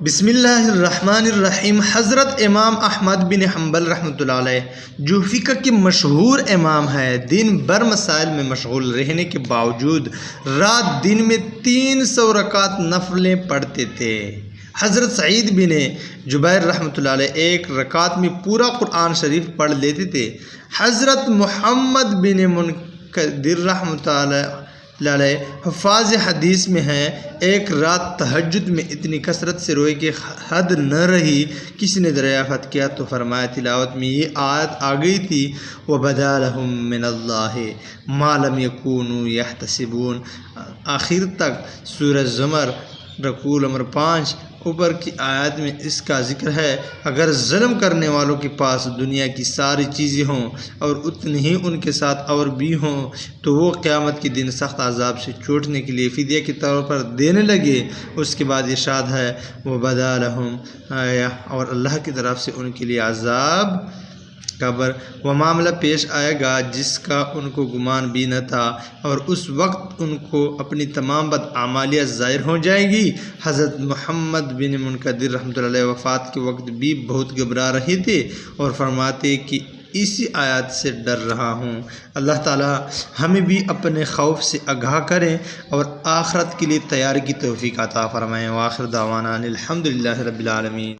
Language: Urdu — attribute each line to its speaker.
Speaker 1: بسم اللہ الرحمن الرحیم۔ حضرت امام احمد بن حنبل رحمۃ اللہ علیہ جو فقہ کے مشہور امام ہے، دن بھر مسائل میں مشغول رہنے کے باوجود رات دن میں 300 رکعت نفلیں پڑھتے تھے۔ حضرت سعید بن جبیر رحمۃ اللہ علیہ ایک رکعت میں پورا قرآن شریف پڑھ لیتے تھے۔ حضرت محمد بن منکدر رحمۃ اللہ علیہ حفاظ حدیث میں ہیں، ایک رات تہجد میں اتنی کثرت سے روئے کہ حد نہ رہی۔ کسی نے دریافت کیا تو فرمایا تلاوت میں یہ آیت آ گئی تھی، وَبَدَا لَهُم مِّنَ اللَّهِ مَا لَمْ يَكُونُوا يَحْتَسِبُونَ آخر تک سورہ زمر رکوع نمبر 5 اوپر کی آیات میں اس کا ذکر ہے۔ اگر ظلم کرنے والوں کے پاس دنیا کی ساری چیزیں ہوں اور اتنی ہی ان کے ساتھ اور بھی ہوں تو وہ قیامت کے دن سخت عذاب سے چھوٹنے کے لیے فدیہ کے طور پر دینے لگے۔ اس کے بعد ارشاد ہے وَبَدَا لَهُمْ، اور اللہ کی طرف سے ان کے لیے عذاب قبر وہ معاملہ پیش آئے گا جس کا ان کو گمان بھی نہ تھا، اور اس وقت ان کو اپنی تمام بدعمالیاں ظاہر ہو جائیں گی۔ حضرت محمد بن منکدر رحمۃ اللہ علیہ وفات کے وقت بھی بہت گھبرا رہے تھے اور فرماتے کہ اسی آیات سے ڈر رہا ہوں۔ اللہ تعالی ہمیں بھی اپنے خوف سے آگاہ کریں اور آخرت کے لیے تیاری کی توفیق عطا فرمائیں۔ وآخر دعوانا الحمدللہ رب العالمین۔